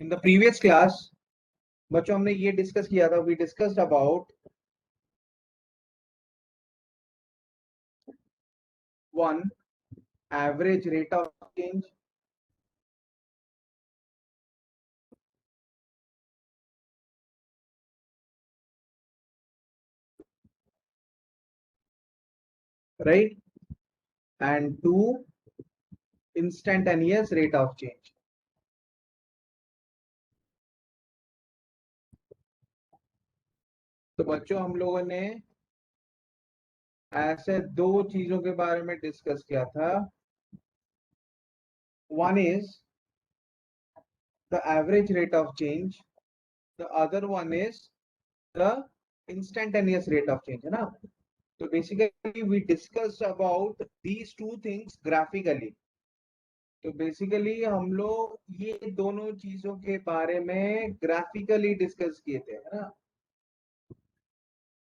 In the previous class बच्चों हमने ये डिस्कस किया था. We discussed about one average rate of change, right, and two instantaneous rate of change. तो बच्चों हम लोगों ने ऐसे दो चीजों के बारे में डिस्कस किया था. One is the average rate of change, the other one is the instantaneous rate of change, है ना. तो basically we discussed about these two things graphically. तो बेसिकली हम लोग ये दोनों चीजों के बारे में ग्राफिकली डिस्कस किए थे, है ना.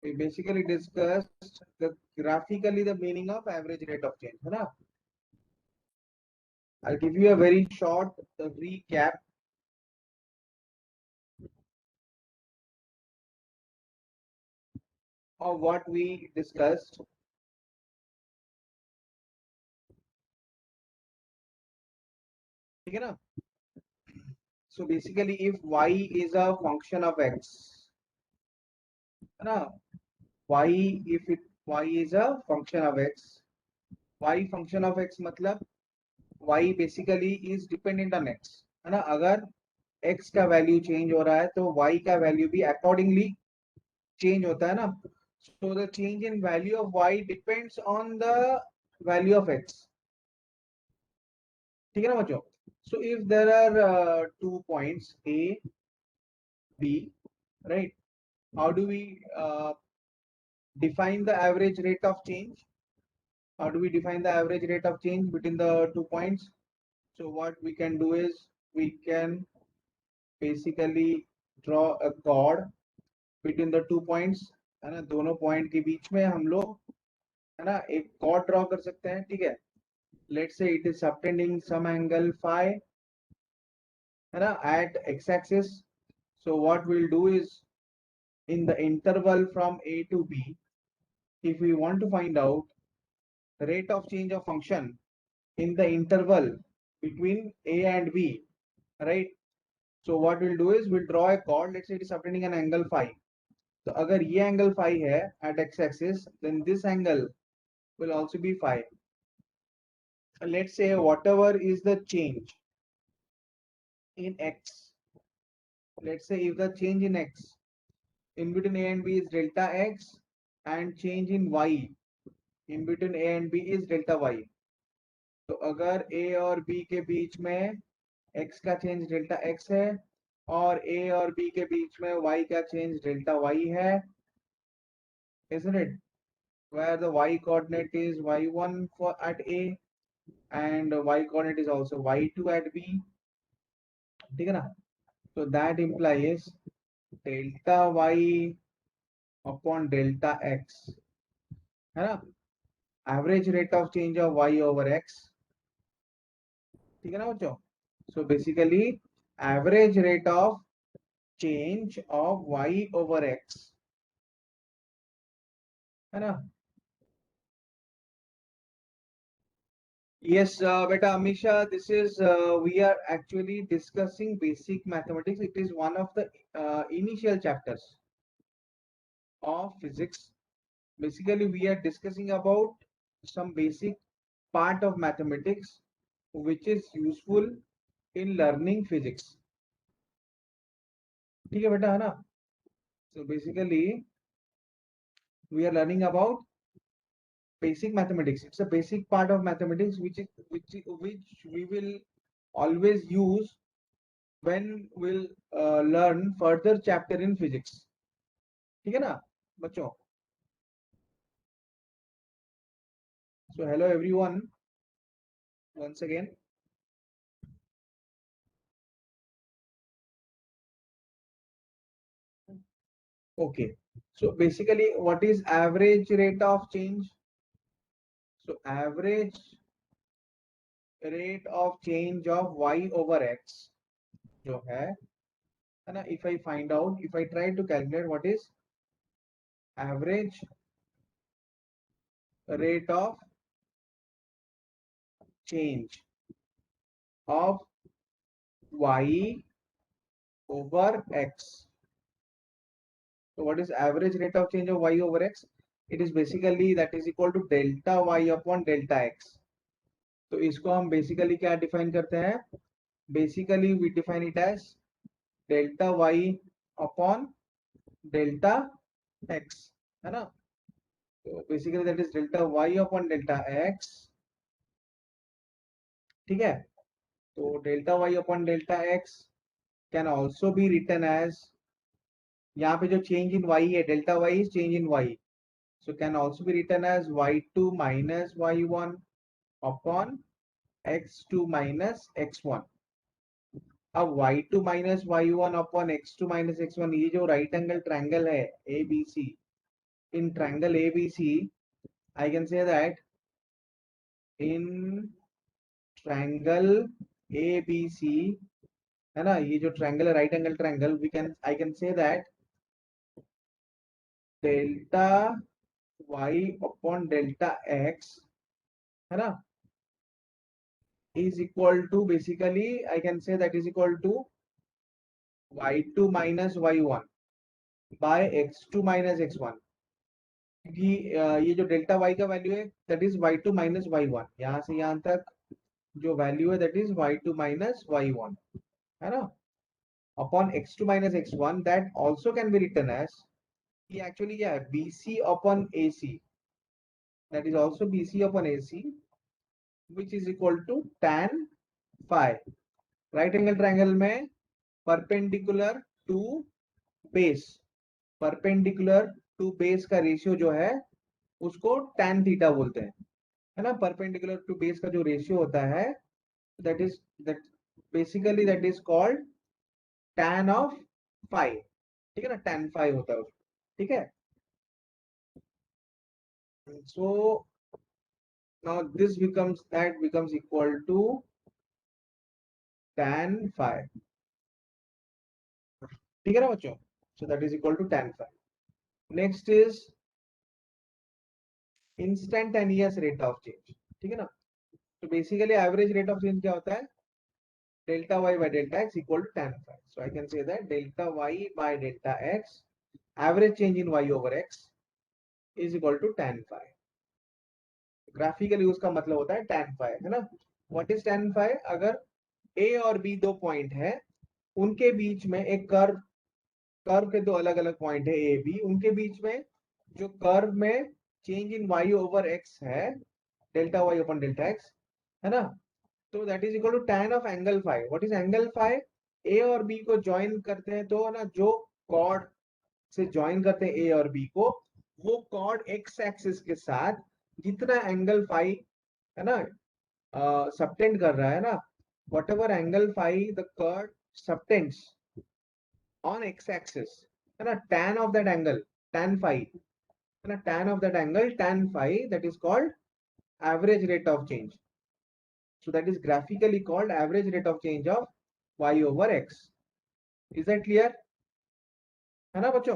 We basically discussed graphically the meaning of average rate of change, है ना. I'll give you a very short recap. Of what we discussed. ठीक है ना. So basically if y is a function of x, है ना, y, if it y is a function of x, y function of x मतलब y basically is dependent on x, है ना. अगर x का वैल्यू चेंज हो रहा है तो y का वैल्यू भी अकॉर्डिंगली चेंज होता है ना. So the change in value of y depends on the value of x. ठीक है ना बच्चों. So if there are two points a, b, right, how do we define the average rate of change? How do we define the average rate of change between the 2 points? So what we can do is we can basically draw a chord between the 2 points, है ना. दोनों point के बीच में हम लोग, है ना, एक कॉर्ड ड्रॉ कर सकते हैं. ठीक है. Let's say it is subtending some angle phi, है ना, at x-axis. So what we'll do is in the interval from a to b, if we want to find out the rate of change of function in the interval between a and b, right. So what we'll do is we'll draw a chord. Let's say it is subtending an angle phi. तो अगर ये angle phi है at x-axis, then this angle will also be phi. Let's say whatever is the change in x, let's say if the change in x in between a and b is delta x and change in y in between a and b is delta y. तो अगर a और b के बीच में x का change delta x है और a और b के बीच में y का चेंज डेल्टा y है, isn't it, where the y coordinate is y1 for at a and y coordinate is also y2 at b. ठीक है ना. so that implies delta y upon delta x, है ना, average rate of change of y over x. ठीक है ना बच्चों. so basically average rate of change of y over x, है ना. Yes, beta Amisha, this is we are actually discussing basic mathematics. It is one of the initial chapters of physics. Basically we are discussing about some basic part of mathematics which is useful in learning physics. ठीक है बेटा, है ना. So basically we are learning about basic mathematics. It's a basic part of mathematics which we will always use when we'll learn further chapter in physics. ठीक है ना बच्चों. So hello everyone once again. Okay. So basically what is average rate of change? So average rate of change of y over x जो है ना, if I find out, if I try to calculate what is average rate of change of y over x. So what is average rate of change of y over x? It is basically that is equal to delta y upon delta x. तो इसको हम basically क्या define करते हैं? Basically we define it as delta y upon delta x, है ना? तो basically that is delta y upon delta x, ठीक है? तो delta y upon delta x can also be written as, यहाँ पे जो चेंज इन y है, delta y is change in y, so can also be written as y2 minus y1 upon x2 minus x1. अब y2 minus y1 upon x2 minus x1, ये जो right angle triangle है ABC, in triangle ABC I can say that in triangle ABC, है ना, ये जो triangle है right angle triangle, we can I can say that delta y upon delta x, है ना, is equal to, basically I can say that is equal to y2 minus y1 by x2 minus x1, क्योंकि ये जो delta y का value है that is y2 minus y1, यहाँ से यहाँ तक जो वैल्यू है that is y2 minus y1, है ना, upon x2 minus x1, that also can be written as, ये एक्चुअली क्या है, BC upon AC, that is also BC upon AC which is equal to tan phi. Right angle triangle में perpendicular to base, perpendicular to base का ratio जो है उसको tan theta बोलते हैं, है ना, परपेंडिकुलर टू बेस का जो रेशियो होता है that is that basically that is called tan of phi, ठीक है ना, tan फाई होता है उसको, ठीक है? So now this becomes, that becomes equal to tan phi, ठीक है ना बच्चों? So that is equal to tan phi. Next is instantaneous rate of change, ठीक है ना? तो basically average rate of change क्या होता है? delta y by delta x equal to tan phi. So I can say that delta y by delta x, average change in y over x is equal to tan phi. Graphically उसका मतलब होता है tan phi, है ना? What is tan phi? अगर a और b दो point है, उनके बीच में एक कर्व, कर्व के दो अलग अलग पॉइंट है a b, उनके बीच में जो कर्व में change in y over x है, delta y upon delta x, है ना, तो that is equal to tan of angle phi. What is angle phi? A और बी को ज्वाइन करते हैं तो ना, जो कॉर्ड से ज्वाइन करते हैं ए और बी को, वो कॉर्ड एक्स एक्सिस के साथ जितना एंगल फाई, है ना, सबटेंड कर रहा है ना, whatever angle phi the chord subtends on x axis, है ना, tan of that angle, tan phi, है ना, tan of that angle tan phi, that is called average rate of change. So that is graphically called average rate of change of y over x. Is that clear? है ना बच्चों?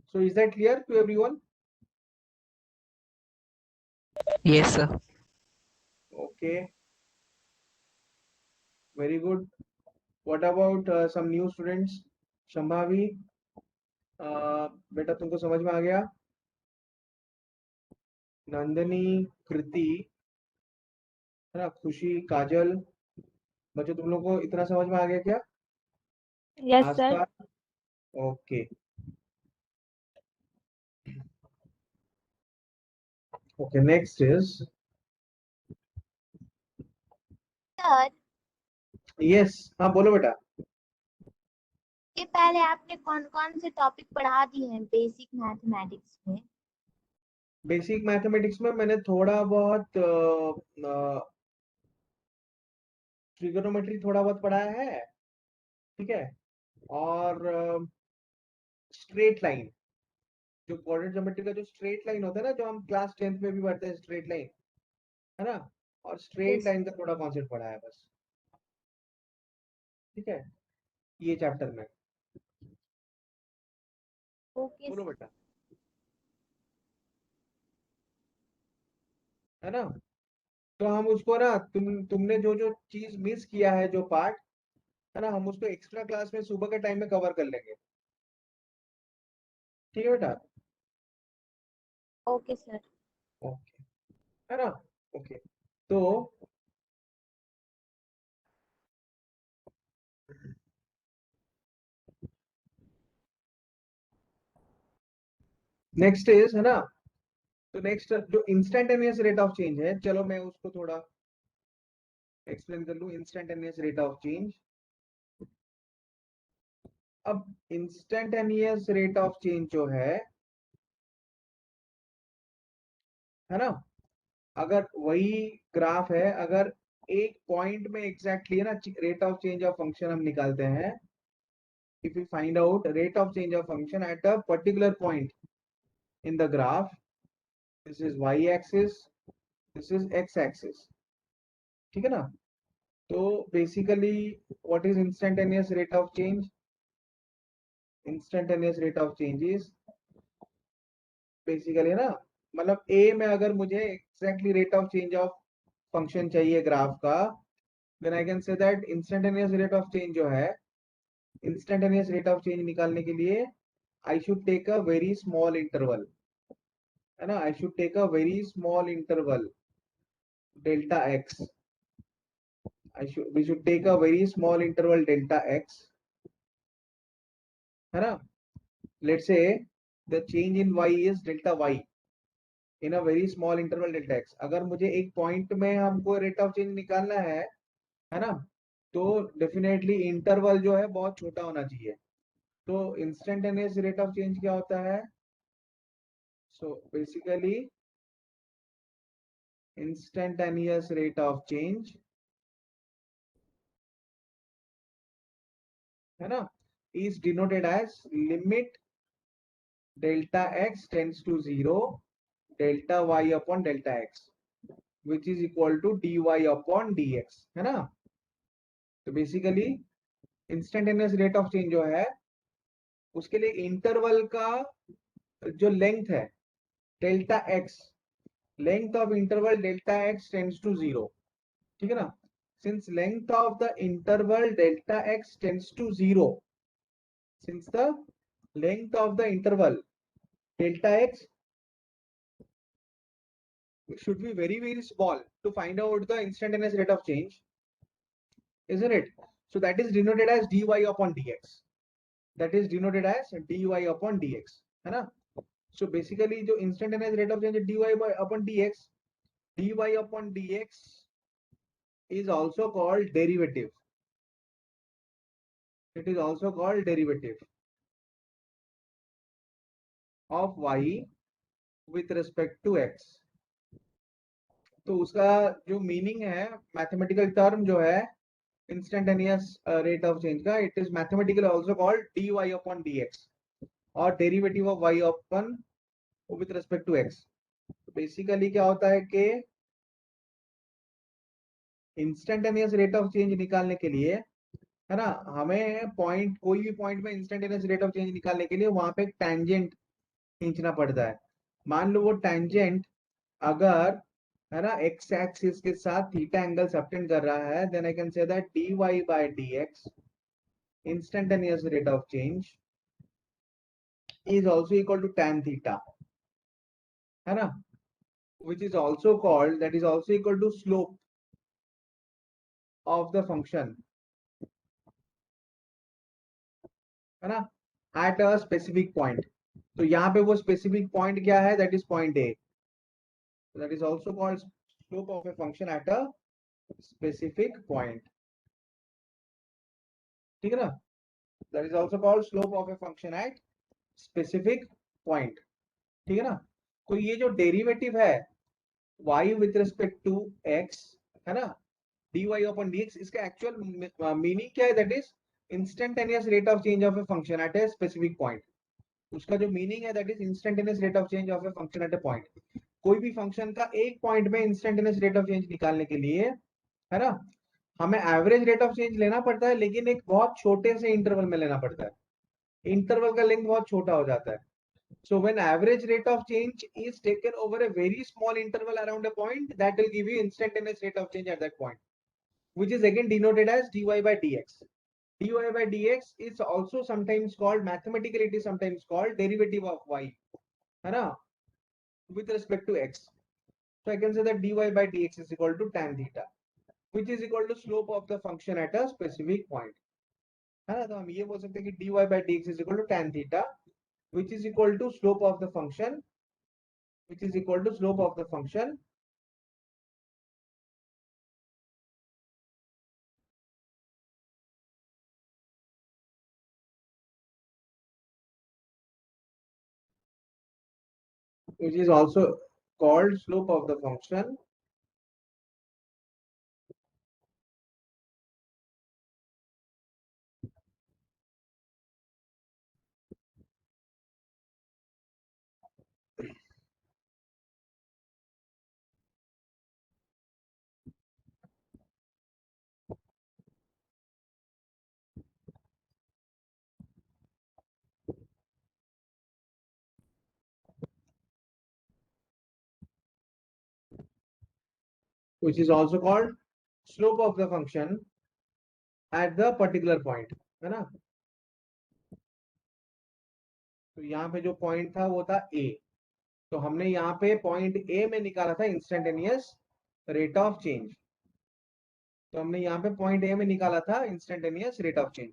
So is that clear to everyone? Yes, sir. Okay, very good. What about some new students? Shambhavi, बेटा तुमको समझ में आ गया? नंदनी, कृति, है ना, खुशी, काजल, बच्चों तुम लोग को इतना समझ में आ गया क्या? Yes, sir. Aastha, okay. Okay, next is, sir, yes, हाँ बोलो बेटा. ये पहले आपने कौन कौन से टॉपिक पढ़ा दिए हैं बेसिक मैथमेटिक्स में? बेसिक मैथमेटिक्स में मैंने थोड़ा बहुत ट्रिगोनोमेट्री थोड़ा बहुत पढ़ाया है, ठीक है, और स्ट्रेट लाइन, जो कोऑर्डिनेट ज्योमेट्री का जो स्ट्रेट लाइन होता है ना, जो हम क्लास 10th में भी पढ़ते हैं स्ट्रेट लाइन, है ना, और स्ट्रेट Yes. लाइन का थोड़ा कॉन्सेप्ट पढ़ा है बस. ठीक है, ये चैप्टर में। ओके बोलो सर। बेटा, है ना। तो हम उसको ना, तुमने जो जो चीज मिस किया है, जो पार्ट है ना, हम उसको एक्स्ट्रा क्लास में सुबह के टाइम में कवर कर लेंगे। ठीक है बेटा। Okay sir. ओके, है ना। ओके, तो नेक्स्ट इज, है ना, तो नेक्स्ट जो इंस्टेंटेनियस रेट ऑफ चेंज है, चलो मैं उसको थोड़ा एक्सप्लेन कर लूं। इंस्टेंटेनियस रेट ऑफ चेंज, अब इंस्टेंटेनियस रेट ऑफ चेंज जो है ना, अगर वही ग्राफ है, अगर एक पॉइंट में एग्जैक्टली, है ना, rate of change of function हम निकालते हैं, if you find out rate of change of function at a particular point in the graph, this is y axis, this is x axis, ठीक है ना। तो basically what is instantaneous rate of change? Instantaneous rate of change is basically ना, मतलब ए में अगर मुझे exactly rate of change of function चाहिए ग्राफ का, then I can say that instantaneous rate of change जो है, इंस्टेंटेनियस रेट ऑफ चेंज निकालने के लिए I should take a very small interval, है ना, I should take a very small interval delta x, we should take a very small interval delta x, है ना। Let's say the change in y is delta y in a very small interval delta x. अगर मुझे एक point में हमको rate of change निकालना है ना, तो डेफिनेटली इंटरवल जो है बहुत छोटा होना चाहिए। तो इंस्टेंटेनियस रेट ऑफ चेंज क्या होता है? So basically instantaneous rate of change, है ना, is denoted as limit delta x tends to 0 delta y upon delta x which is equal to dy upon dx, है ना। तो basically instantaneous rate of change जो है, उसके लिए interval का जो लेंथ है delta x, length of interval delta x tends to 0, ठीक है ना। Since length of the interval delta x tends to 0, since the length of the interval delta x should be very very small to find out the instantaneous rate of change, isn't it? So that is denoted as dy upon dx, that is denoted as dy upon dx, है ना। So basically जो instantaneous rate of change है dy upon dx, dy upon dx is also called derivative, it is also called derivative of y with respect to x। तो उसका जो meaning है, mathematical term जो है इंस्टेंटेनियस रेट ऑफ चेंज का, it is mathematically also called dy upon dx और derivative of y upon with respect to x। Basically क्या होता है कि इंस्टेंटेनियस रेट ऑफ चेंज निकालने के लिए, है ना, हमें पॉइंट, कोई भी पॉइंट में इंस्टेंटेनियस रेट ऑफ चेंज निकालने के लिए वहां पे एक टैंजेंट खींचना पड़ता है। मान लो वो टैंजेंट अगर, है ना, एक्स एक्सिस के साथ थीटा एंगल सबटेंड कर रहा है, then I can say that dy by dx instantaneous rate of change is also equal to tan theta, है ना, which is also called, that is also equal to slope of the function, है ना, at a specific point। तो यहाँ पे वो specific point क्या है? that is point A, that is also called slope of a function at a specific point, ठीक है ना, that is also called slope of a function at specific point, ठीक है ना। तो ये जो डेरिवेटिव है y with respect to x, है ना, dy upon dx, इसका एक्चुअल मीनिंग क्या है? That is instantaneous rate of change of a function at a specific point. उसका जो मीनिंग है that is instantaneous rate of change of a function at A point. कोई भी function का एक पॉइंट में इंस्टेंटेनियस रेट ऑफ चेंज निकालने के लिए, है ना, हमें एवरेज रेट ऑफ चेंज लेना पड़ता है, लेकिन एक बहुत छोटे से इंटरवल में लेना पड़ता है, इंटरवल का लेंथ बहुत छोटा हो जाता है. So when average rate of change is taken over a very small interval around a point, that will give you instantaneous rate of change at that point, which is again denoted as dy by dx. dy by dx is also sometimes called, mathematically it is sometimes called derivative of y, है ना, with respect to x. So I can say that dy by dx is equal to tan theta, which is equal to slope of the function at a specific point, है ना. तो हम ये बोल सकते हैं कि dy by dx is equal to tan theta, which is equal to slope of the function, which is equal to slope of the function which is also called slope of the function which is also called slope of the function at the particular point, है ना. तो यहाँ पे जो point था वो था ए, तो हमने यहाँ पे पॉइंट ए में निकाला था इंस्टेंटेनियस रेट ऑफ चेंज. तो हमने यहाँ पे पॉइंट ए में निकाला था instantaneous rate of change.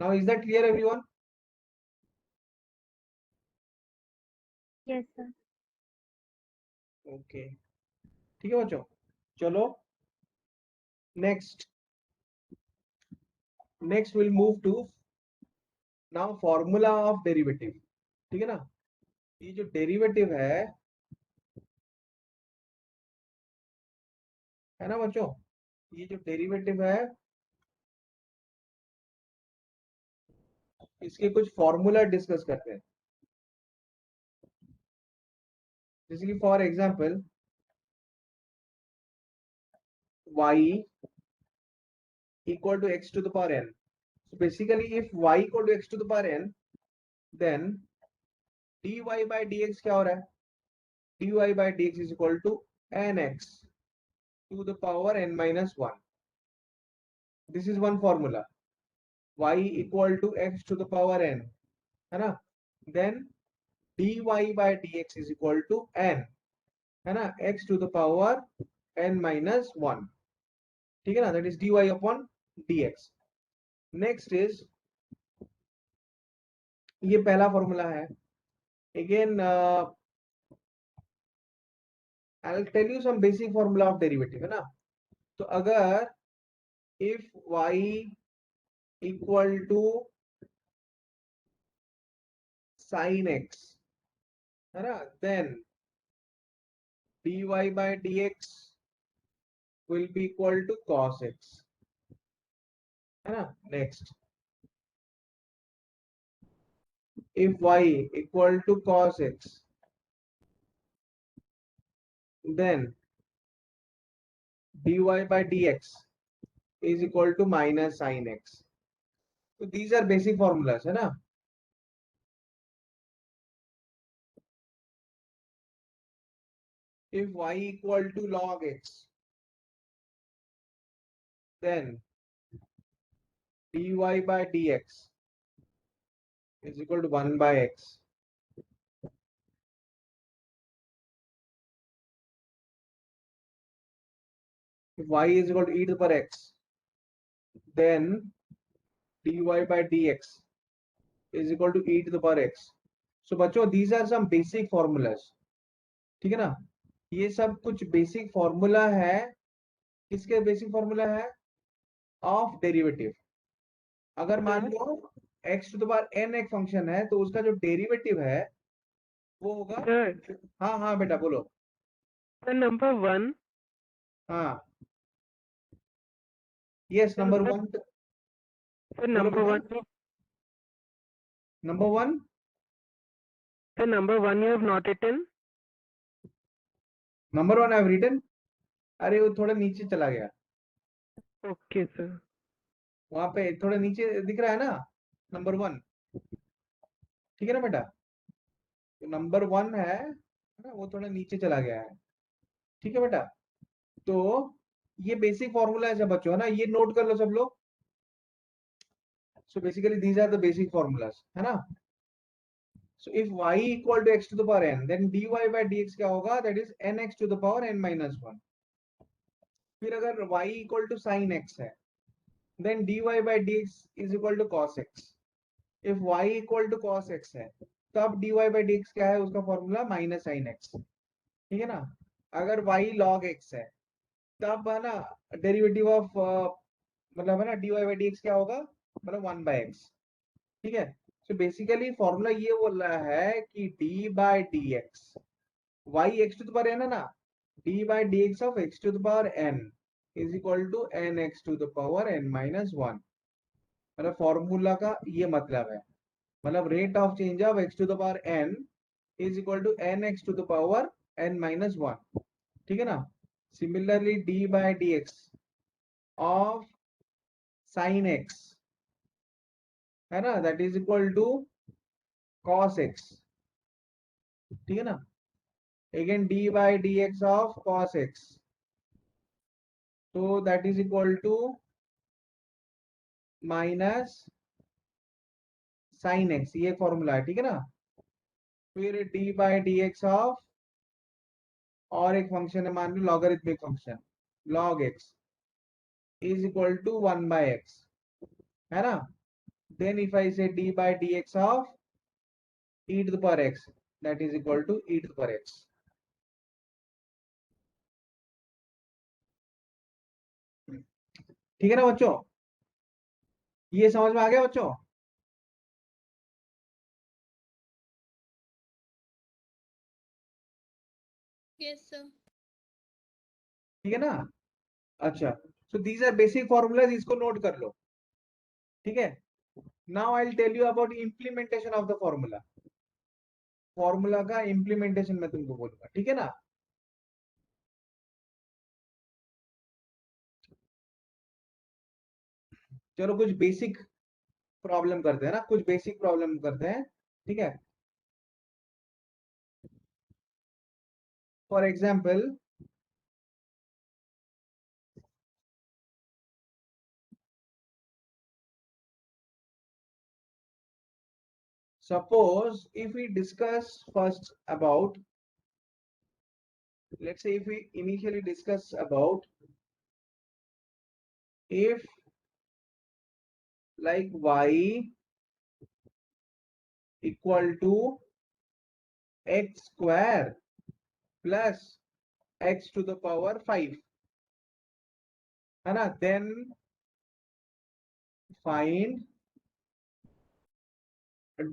Now is that clear everyone? Yes sir. Okay, ठीक है बच्चों. चलो next will move to now formula of derivative. ठीक है ना. ये जो डेरिवेटिव है ना बच्चों, ये जो डेरिवेटिव है इसके कुछ फॉर्मूला डिस्कस करते हैं. जैसे कि for example y equal to x to the power n. So basically if y equal to x to the power n, then dy by dx क्या हो रहा है? dy by dx is equal to nx to the power n minus 1. This is one formula. Y equal to x to the power n, है ना. Then dy by dx is equal to n, है ना, x to the power n minus 1. ठीक है ना. That is dy upon dx. Next is ये पहला formula है. Again I'll tell you some basic formula of derivative, है ना. तो अगर if y equal to sin x, है ना, then dy by dx will be equal to cos x, है ना. Next, if y equal to cos x, then dy by dx is equal to minus sin x. So these are basic formulas, है ना. If y equal to log x, then dy by dx is equal to 1 by x. If y is equal to e to the power x, then dy by dx is equal to e to the power x. So बच्चों these are some basic formulas. ठीक है ना. ये सब कुछ basic formula है. किसके basic formula है? Of derivative. अगर मान लो x to the power n एक फंक्शन है तो उसका जो डेरिवेटिव है वो होगा. सर हाँ हाँ बेटा बोलो. सर नंबर 1 हाँ यस नंबर 1. सर बोलो नंबर बेटा. 1 number 1. Sir number 1 you have not written. Number 1 I have written. अरे वो थोड़ा नीचे चला गया. Okay sir. वहां पे थोड़ा नीचे दिख रहा है ना, नंबर 1, ठीक है ना बेटा? तो नंबर 1 है ना, वो थोड़ा नीचे चला गया है, ठीक है बेटा? तो ये बेसिक फॉर्मूला है सब बच्चों, है ना, ये नोट कर लो सब लोग। So basically these are the basic formulas, है ना? So if y equal to x to the power n, then dy by dx क्या होगा? That is nx to the power n minus 1. फिर अगर y equal to sin x है, then dy by dx is equal to cos x. If y equal to cos x है, तब dy by dx क्या है? उसका formula minus sin x, ठीक है ना? अगर y log x है, तब है ना डेरिवेटिव ऑफ मतलब है ना dy by dx क्या होगा? मतलब 1 by x, ठीक है? तो बेसिकली फॉर्मूला ये बोल रहा है कि d by dx, y x to the power n है ना, d by dx of x to the power n is equal to nx to the power n minus 1. मतलब फॉर्मूला का ये मतलब है, मतलब rate of change of x to the power n is equal to nx to the power n minus 1, ठीक है ना? Similarly d by dx of sin x है ना, that is equal to cos x, ठीक है ना? Again d by dx of cos x, तो that is equal to minus sin x, ये फॉर्मूला है, ठीक है ना? फिर d by dx ऑफ और एक फंक्शन है, मान लो logarithmic function log x is equal to 1 by x, है ना? देन इफ आई से d by dx of e to the power x, that is equal to e to the power x. ठीक है ना बच्चों? ये समझ में आ गया बच्चों? Yes, sir. ठीक है ना? अच्छा, so these are basic formulas, इसको नोट कर लो, ठीक है? Now I will tell you about implementation of the formula. Formula का इम्प्लीमेंटेशन मैं तुमको बोलूंगा, ठीक है ना? चलो कुछ बेसिक प्रॉब्लम करते हैं ना, कुछ बेसिक प्रॉब्लम करते हैं, ठीक है? For example, suppose if we discuss first about, let's say if we initially discuss about if like y equal to x square plus x to the power 5, है ना? then find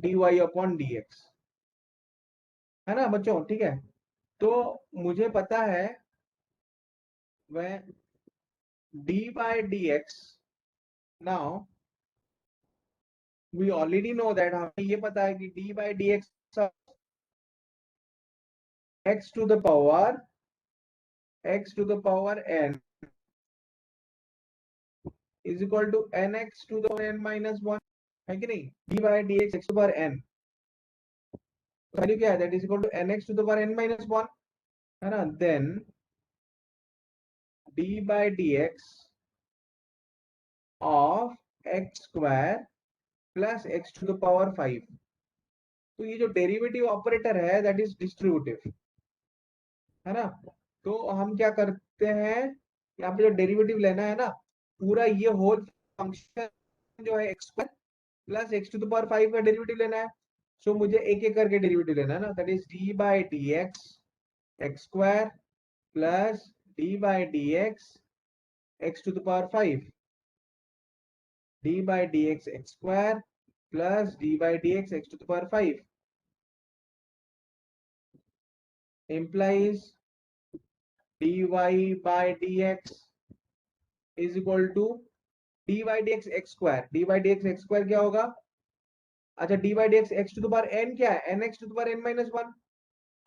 dy upon dx, है ना बच्चों? ठीक है, तो मुझे पता है वह d by dx, now we already know that, हमें ये पता है कि d by dx of x to the power n is equal to nx to the power n minus 1, है कि नहीं? d by dx x to the power n value क्या है? That is equal to nx to the power n minus 1, है ना? Then d by dx of x square plus x to the power 5, तो ये जो derivative operator है that is distributive, है ना? तो हम क्या करते हैं, यहाँ पे जो डेरिवेटिव लेना है ना, पूरा ये होल फंक्शन जो है x square plus x to the power 5 का डेरिवेटिव लेना है। सो मुझे एक एक करके डेरिवेटिव लेना है ना, that is d by d x x square plus d by d x x to the power 5, d by d x x square plus d by d x x to the power 5 implies dy by dx is equal to dy dx x square, dy dx x square क्या होगा? अच्छा, dy dx x to the power n क्या है? nx to the power n minus 1।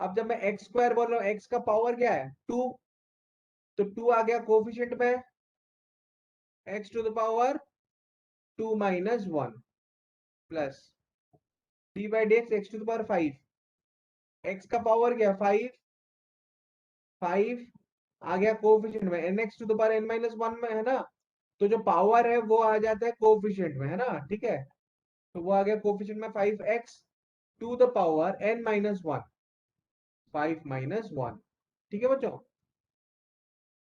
अब जब मैं x square बोल रहा हूँ, x का पावर क्या है? 2, तो 2 आ गया कोफिशिएंट में, x to the power 2 minus 1 plus d by dx x to the power 5, x का पावर क्या 5 आ गया कोफिशिएंट में, nx to the power n minus 1 में है ना, तो जो पावर है वो आ जाता है कोफिशिएंट में, है ना, ठीक है, तो वो आ गया कोफिशिएंट में 5x to the power n minus 1, 5 minus 1, ठीक है बच्चों,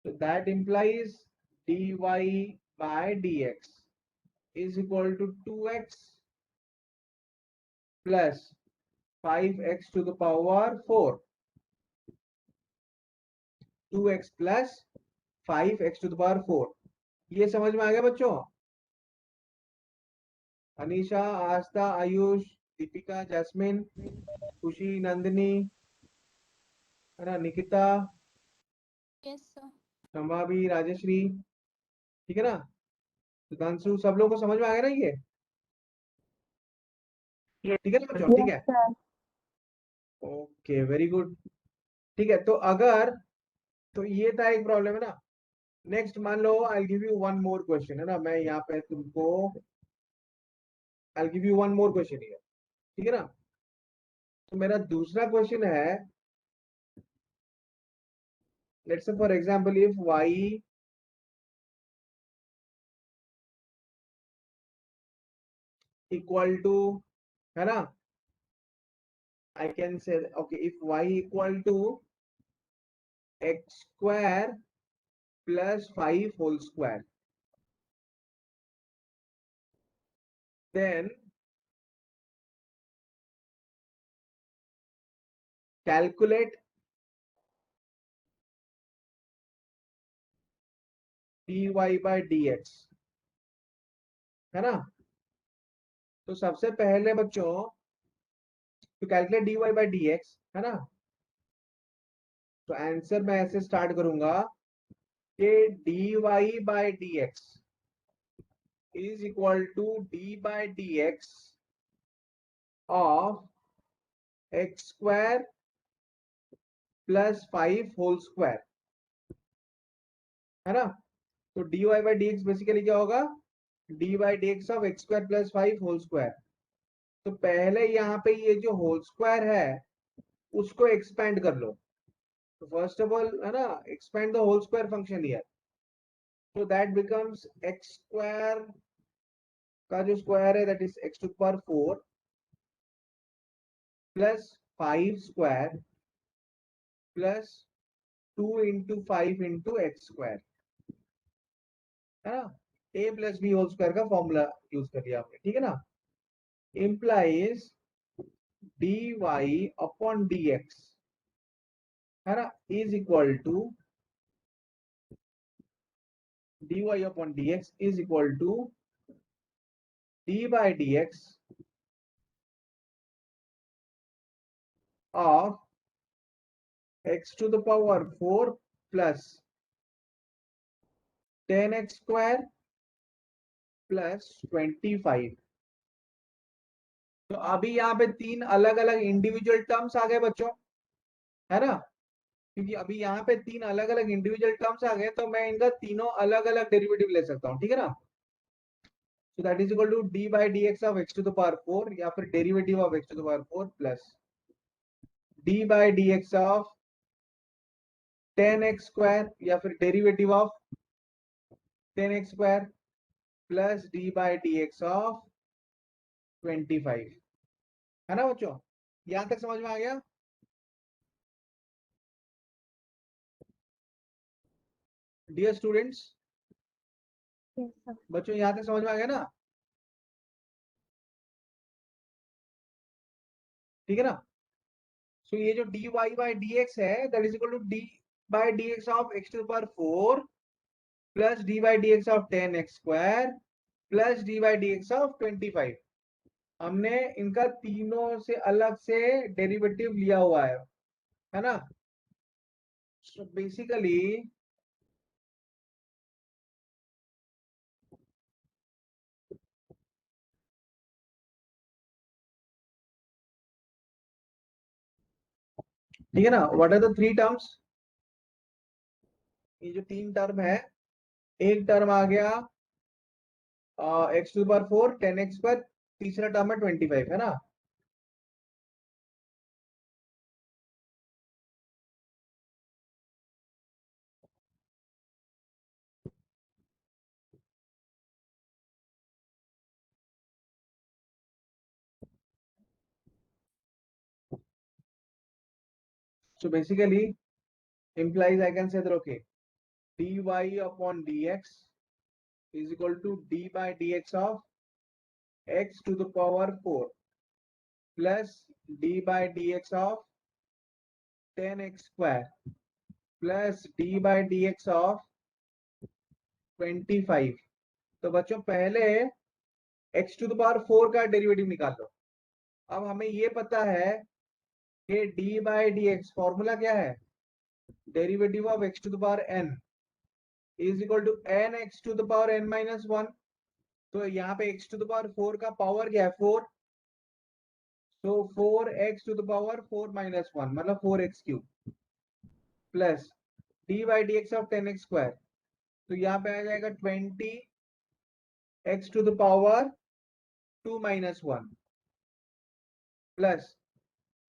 तो that implies dy by dx is equal to 2x plus 5x to the power 4, 2x plus 5x to the power 4, ये समझ में आ गया बच्चों? अनीशा, आस्था, आयुष, दीपिका, जैस्मिन, खुशी, नंदिनी, है ना, निकिता, यस सर। संभावी, राजश्री, ठीक है ना, सुधांशु, सब लोगों को समझ में आ गया ना ये? ठीक है ना बच्चों? ठीक है, ओके, वेरी गुड, ठीक है, तो अगर, तो ये था एक प्रॉब्लम है ना। नेक्स्ट मान लो I give you one more question, है ना, मैं यहाँ पे तुमको I give you one more question here, ठीक है ना, तो मेरा दूसरा क्वेश्चन है, let's say for example if y equal to, है ना, I can say okay, if y equal to x square plus 5 whole square, then calculate dy by dx, है ना, तो सबसे पहले बच्चों तो कैलकुलेट dy by dx, है ना, तो आंसर मैं ऐसे स्टार्ट करूंगा कि dy by dx is equal to d by dx of x square plus 5 whole square, है ना, तो dy by dx बेसिकली क्या होगा, dy by dx of x square plus 5 whole square, तो पहले यहाँ पे ये जो होल स्क्वायर है उसको एक्सपेंड कर लो, तो फर्स्ट ऑफ ऑल, है ना, expand the whole square function here, तो दैट बिकम्स एक्स स्क्वायर का जो स्क्वायर है that is x to power 4 plus 5 square plus 2 into 5 into x square, है ना, a plus b whole square का formula use कर लिया आपने, ठीक है ना, implies dy अपॉन dx, है ना, is equal to dy upon dx is equal to d by dx of x to the power 4 plus 10x square plus 25, तो अभी यहाँ पे तीन अलग अलग इंडिविजुअल टर्म्स आ गए बच्चों, है ना, क्योंकि अभी यहाँ पे तीन अलग अलग इंडिविजुअल टर्म्स आ गए, तो मैं इनका तीनों अलग अलग डेरिवेटिव ले सकता हूँ, ठीक है ना, so that is equal to d by dx of x to the power 4 या फिर derivative of x to the power 4 plus d by dx of 10x square या फिर derivative of 10x square plus d by d x of 25, है ना बच्चों, यहां तक समझ में आ गया? डियर स्टूडेंट्स, बच्चों यहां तक समझ में आ गया ना, ठीक है ना, सो ये जो dy बाई डी एक्स है that is equal to d by d x of x to the power 4 plus d by d x of 10x square plus d by d x of 25, हमने इनका तीनों से अलग से derivative लिया हुआ है ना, सो बेसिकली ठीक है ना, what are the three terms, ये जो तीन टर्म है, एक टर्म आ गया x to the power 4 10x square, तीसरा टर्म है 25 है ना। So basically implies I can say that okay, dy upon dx is equal to d by dx of x to the power 4 plus d by dx of 10x square plus d by dx of 25। तो बच्चों पहले x to the power 4 का derivative निकाल लो। अब हमें ये पता है कि d by dx फॉर्मूला क्या है, derivative of x to the power n is equal to n x to the power n minus 1। तो यहाँ पे x टू द पावर 4 का पावर क्या है 4, तो 4x to the power 4 minus 1 मतलब 4x cube plus d by d x of 10x square, तो यहाँ पे आ जाएगा 20x to the power 2 minus 1 plus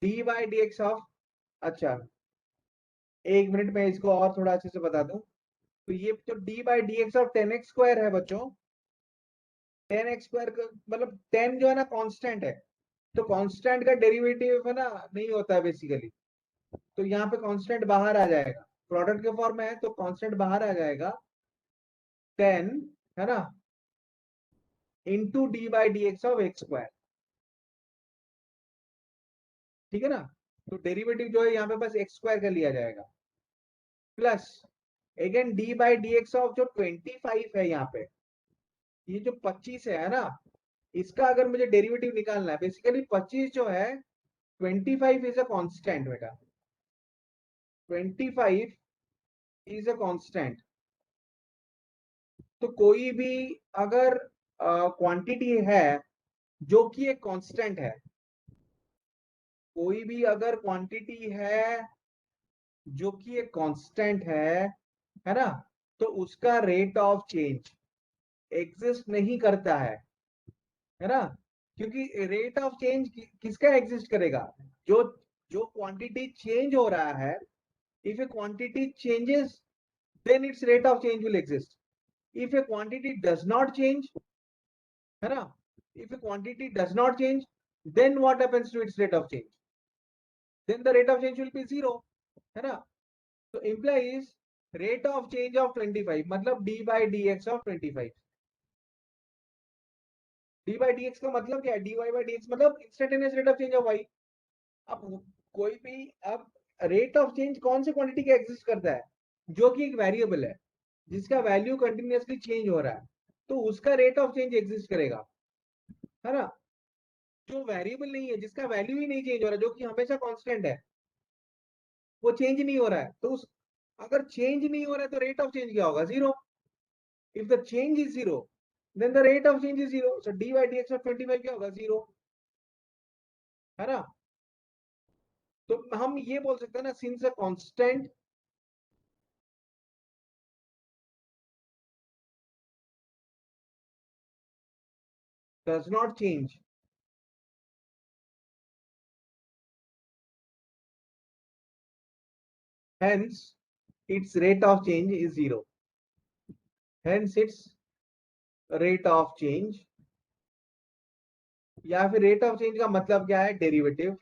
d by d x of, अच्छा एक मिनट में इसको और थोड़ा अच्छे से बता दूं। तो ये जो D by d x of 10x square है बच्चों, 10x स्क्वायर मतलब 10 जो है ना कांस्टेंट है, तो कांस्टेंट का डेरिवेटिव है ना नहीं होता है बेसिकली। तो यहाँ पे कांस्टेंट बाहर आ जाएगा, प्रोडक्ट के फॉर्म में है तो कांस्टेंट बाहर आ जाएगा 10 है ना into D by d x of x square, ठीक है ना। तो डेरिवेटिव जो है यहाँ पे बस एक्स स्क्वायर का लिया जाएगा plus again D by d x of जो 25 है यहाँ पे, ये जो 25 है ना, इसका अगर मुझे डेरिवेटिव निकालना है, बेसिकली 25 जो है 25 इज अ कांस्टेंट बेटा, 25 इज अ कांस्टेंट। तो कोई भी अगर क्वांटिटी है जो कि एक कांस्टेंट है, कोई भी अगर क्वांटिटी है जो कि एक कांस्टेंट है ना, तो उसका रेट ऑफ चेंज एग्जिस्ट नहीं करता है ना। क्योंकि रेट ऑफ चेंज किसका एग्जिस्ट करेगा, जो जो क्वांटिटी चेंज हो रहा है, if A quantity changes then its rate of change will exist. If a quantity does not change, है ना, if a quantity does not change, then what happens to its rate of change? Then the rate of change will be zero, है ना। तो implies rate of change of 25 मतलब d by dx of 25। d by dx का मतलब क्या है, dy by dx मतलब instantaneous rate of change of y। अब कोई भी अब रेट ऑफ चेंज कौन से क्वांटिटी का एग्जिस्ट करता है, जो कि एक वेरिएबल है जिसका वैल्यू कंटिन्यूअसली चेंज हो रहा है, तो उसका रेट ऑफ चेंज एग्जिस्ट करेगा, है ना। जो वेरिएबल नहीं है, जिसका वैल्यू ही नहीं चेंज हो रहा, जो कि हमेशा कांस्टेंट है, वो चेंज नहीं हो रहा है, तो उस अगर चेंज नहीं हो रहा है तो रेट ऑफ चेंज क्या होगा, zero. If the change is zero then the rate of change is zero, so d by d x of 25 क्या होगा, जीरो, है ना। तो हम ये बोल सकते हैं ना, since a constant does not change, hence its rate of change is zero, hence its rate of change, या फिर रेट ऑफ चेंज का मतलब क्या है, डेरिवेटिव,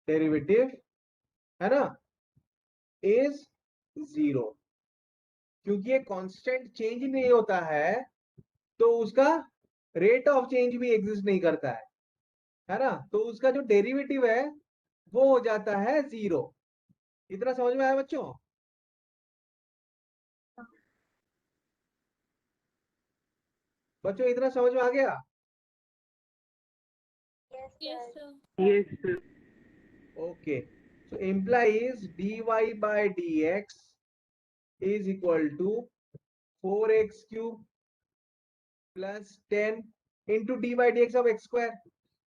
डेरिवेटिव है ना इज जीरो। क्योंकि ये कांस्टेंट चेंज नहीं होता है तो उसका रेट ऑफ चेंज भी एग्जिस्ट नहीं करता है ना। तो उसका जो डेरिवेटिव है वो हो जाता है जीरो। इतना समझ में आया बच्चों, बच्चों इतना समझ में आ गया। Yes, sir. Yes, sir. Okay, so implies dy by dx is equal to 4x cube plus 10 into d by dx of x square।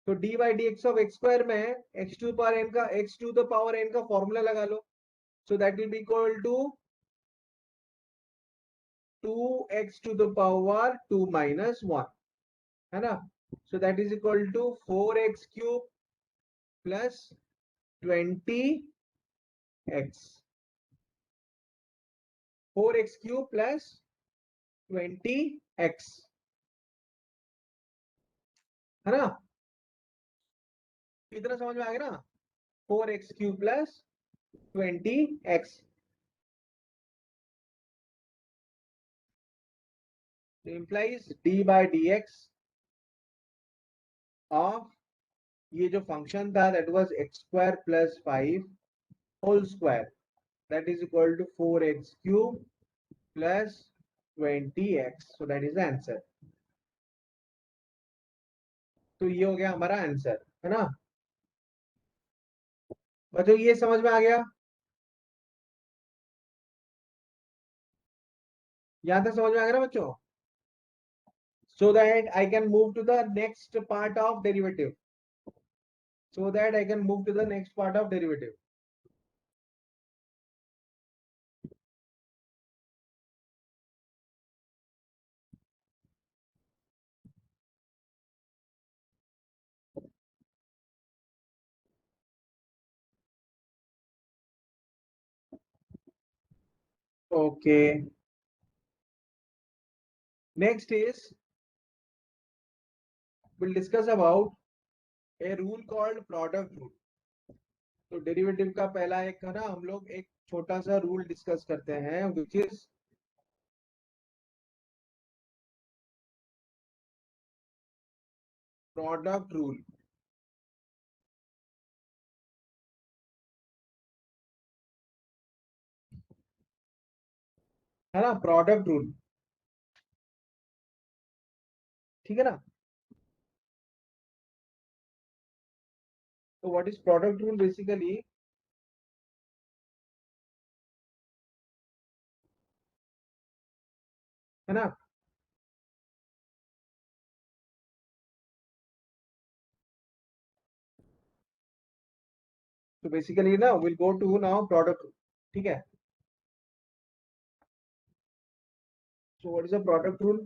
तो d by dx of x square में x to the power n का x to the power n का formula लगा लो, so that will be equal to 2x to the power 2 minus 1 है ना. So that is equal to 4x cube plus 20x. 4x cube plus 20x है ना. इतना समझ में आ गया ना. 4x cube plus 20x. implies d by dx of ये जो फंक्शन था that was x square plus 5 whole square that is equal to 4x cube plus 20x. So that is the answer. तो ये हो गया हमारा आंसर है ना. बच्चों ये समझ में आ गया. यहां तक समझ में आ गया ना बच्चों. So that I can move to the next part of derivative. So that I can move to the next part of derivative. Okay. Next is we'll discuss about a rule called product rule. तो derivative का पहला एक है ना, हम लोग एक छोटा सा रूल डिस्कस करते हैं which is product rule. है ना, प्रोडक्ट रूल. ठीक है ना. तो what is product rule basically. है ना. तो बेसिकली ना will go to now product rule. ठीक है. So what is a product rule.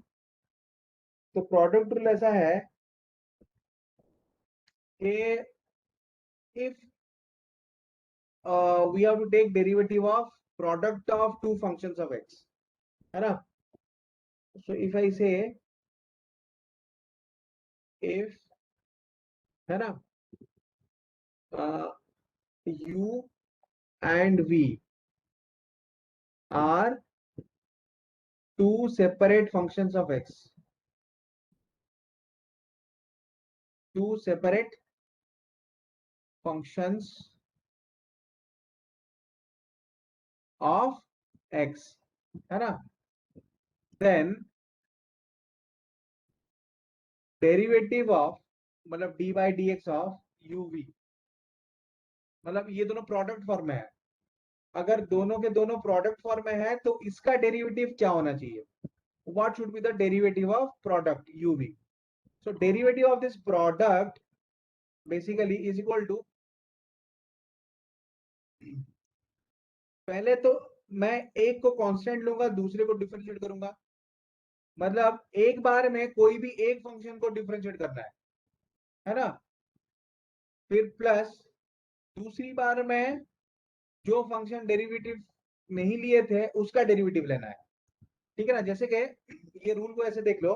तो प्रोडक्ट रूल ऐसा है कि if we have to take derivative of product of two functions of x है ना. so if I say if है ना u and v are two separate functions of x, two separate functions of x है ना. then derivative of मतलब d by dx of uv मतलब ये दोनों प्रोडक्ट फॉर्म में है. अगर दोनों के दोनों प्रोडक्ट फॉर्म में है तो इसका डेरिवेटिव क्या होना चाहिए. what should be the derivative of product uv. so derivative of this product basically is equal to पहले तो मैं एक को कांस्टेंट लूंगा दूसरे को डिफरेंशिएट करूंगा. मतलब एक बार में कोई भी एक फंक्शन को डिफरेंशिएट करना है ना. फिर प्लस दूसरी बार में जो फंक्शन डेरिवेटिव नहीं लिए थे उसका डेरिवेटिव लेना है. ठीक है ना. जैसे कि ये रूल को ऐसे देख लो.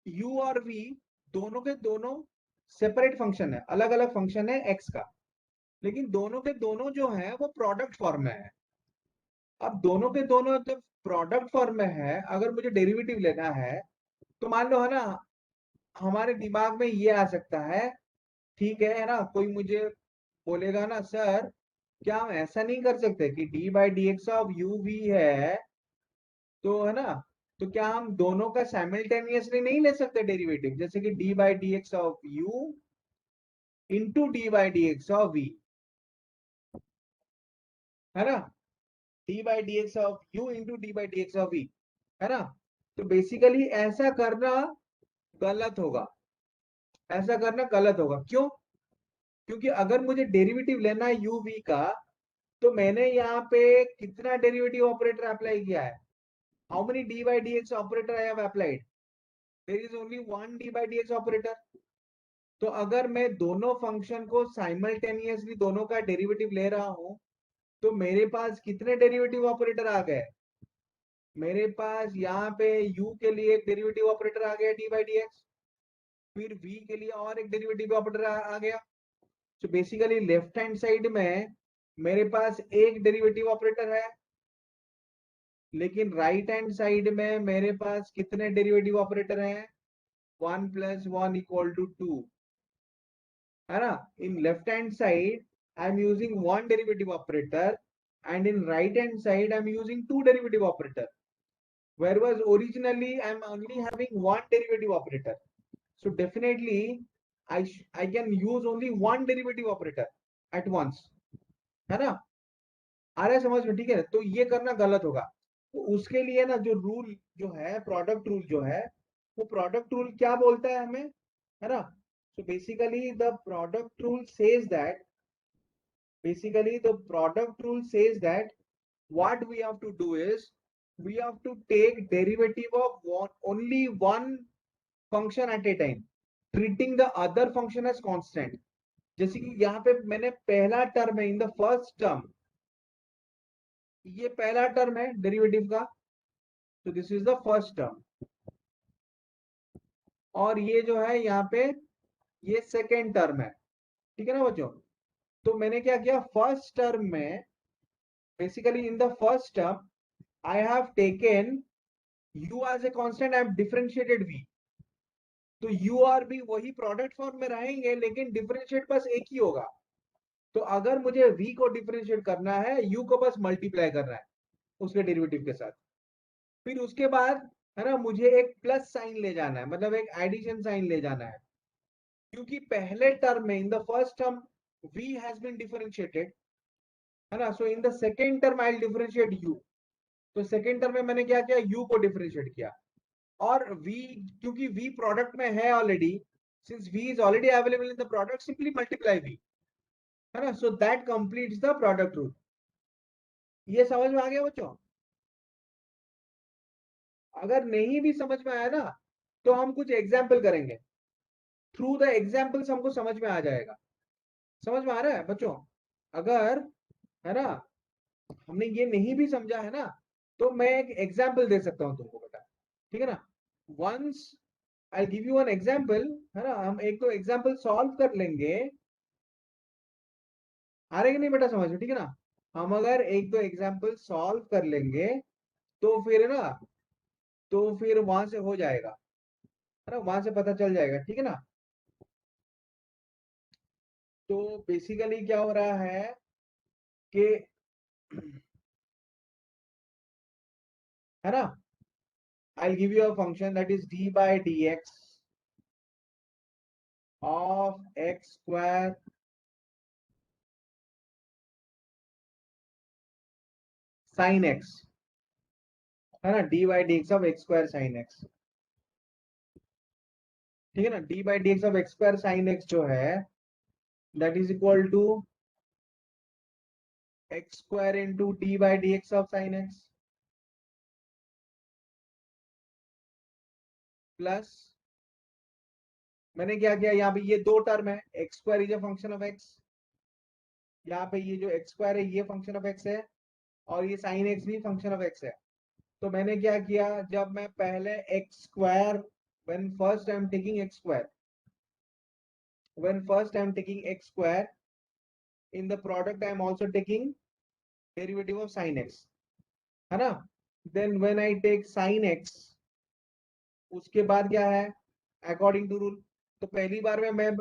u और v दोनों के दोनों सेपरेट फंक्शन है, अलग अलग फंक्शन है x का, लेकिन दोनों के दोनों जो है वो प्रोडक्ट फॉर्म में है. अब दोनों के दोनों जब प्रोडक्ट फॉर्म में है अगर मुझे डेरिवेटिव लेना है तो मान लो है ना हमारे दिमाग में ये आ सकता है. ठीक है ना. कोई मुझे बोलेगा ना सर क्या हम ऐसा नहीं कर सकते कि d by dx of u v है तो है ना. तो क्या हम दोनों का साइमल्टेनियसली नहीं ले सकते डेरिवेटिव. जैसे कि d by dx of u into d by dx of v है ना. d by dx of u into d by dx of v है ना. तो बेसिकली ऐसा करना गलत होगा. ऐसा करना गलत होगा. क्यों. क्योंकि अगर मुझे डेरिवेटिव लेना है u v का तो मैंने यहाँ पे कितना डेरिवेटिव ऑपरेटर अप्लाई किया है. how many d by dx operator I have applied? There is only one d by dx operator. तो अगर मैं दोनों फंक्शन को साइमल्टेनियसली दोनों का डेरिवेटिव ले रहा हूं तो मेरे पास कितने डेरिवेटिव ऑपरेटर आ गए? मेरे पास यहाँ पे u के लिए एक डेरिवेटिव ऑपरेटर आ गया d by dx, फिर v के लिए और एक डेरिवेटिव ऑपरेटर आ गया. तो बेसिकली लेफ्ट हैंड साइड में मेरे पास एक डेरिवेटिव ऑपरेटर है, लेकिन राइट हैंड साइड में मेरे पास कितने डेरिवेटिव ऑपरेटर हैं? 1 + 1 = 2, है ना. In left hand side I am using one derivative operator and in right hand side I'm using two derivative operator, whereas originally I'm only having one derivative operator. So definitely I can use only one derivative operator at once, है ना. आ रहा है समझ में? ठीक है. तो ये करना गलत होगा. तो उसके लिए ना जो रूल जो है, प्रोडक्ट रूल जो है, वो प्रोडक्ट रूल क्या बोलता है हमें, है ना. So basically the product rule says that what we have to do is we have to take derivative of only one function at a time, treating the other function as constant. जैसे कि यहाँ पे मैंने पहला term है, इन the first term, ये पहला term है डेरिवेटिव का, तो this is the first term. और ये जो है यहाँ पे ये सेकेंड टर्म है. ठीक है ना बच्चों. तो मैंने क्या किया, फर्स्ट टर्म में basically in the first term I have taken u as a constant, I have differentiated v. तो u और v वही प्रोडक्ट फॉर्म में रहेंगे, लेकिन डिफरेंशिएट बस एक ही होगा. तो अगर मुझे v को डिफरेंशिएट करना है, u को बस मल्टीप्लाई करना है उसके डेरिवेटिव के साथ. फिर उसके बाद है ना मुझे एक प्लस साइन ले जाना है, मतलब एक एडिशन साइन ले जाना है, क्योंकि पहले टर्म में in the first term v has been differentiated, है ना. So in the second term I will differentiate u. तो सेकेंड टर्म में मैंने क्या किया, u को डिफरेंशिएट किया. और v, क्योंकि v प्रोडक्ट में है already, since v is already available in the product, simply multiply v, है ना. So that completes the product rule. ये समझ में आ गया बच्चों? अगर नहीं भी समझ में आया ना, तो हम कुछ एग्जाम्पल करेंगे, थ्रू द एग्जाम्पल्स हमको समझ में आ जाएगा. समझ में आ रहा है बच्चों? अगर है ना हमने ये नहीं भी समझा है ना, तो मैं एक एग्जाम्पल दे सकता हूं तुमको बेटा. ठीक है ना. Once I give you an example, है ना, हम एक तो एग्जाम्पल सॉल्व कर लेंगे. आ रहे कि नहीं बेटा समझ में? ठीक है ना. हम अगर एक दो एग्जाम्पल सॉल्व कर लेंगे तो फिर है ना, तो फिर वहां से हो जाएगा, है ना, वहां से पता चल जाएगा. ठीक है ना. तो बेसिकली क्या हो रहा है कि है ना, I'll give you a function that is d by dx of x square sin x, है ना, d by dx of x square sin x. ठीक है ना. d by dx of x square sin x जो है that is equal to x square into d by dx of sin x plus मैंने क्या किया, यहाँ पे ये दो टर्म है, x square is a function of x, यहाँ पे ये जो एक्स स्क्वायर है ये फंक्शन ऑफ एक्स है, और ये साइन एक्स भी फंक्शन ऑफ एक्स है. तो मैंने क्या किया, जब मैं पहले x square when first I am taking x square, in the product I am also taking derivative of sin x, है ना. then when I take sin x, उसके बाद क्या है, according to rule, तो पहली बार में मैं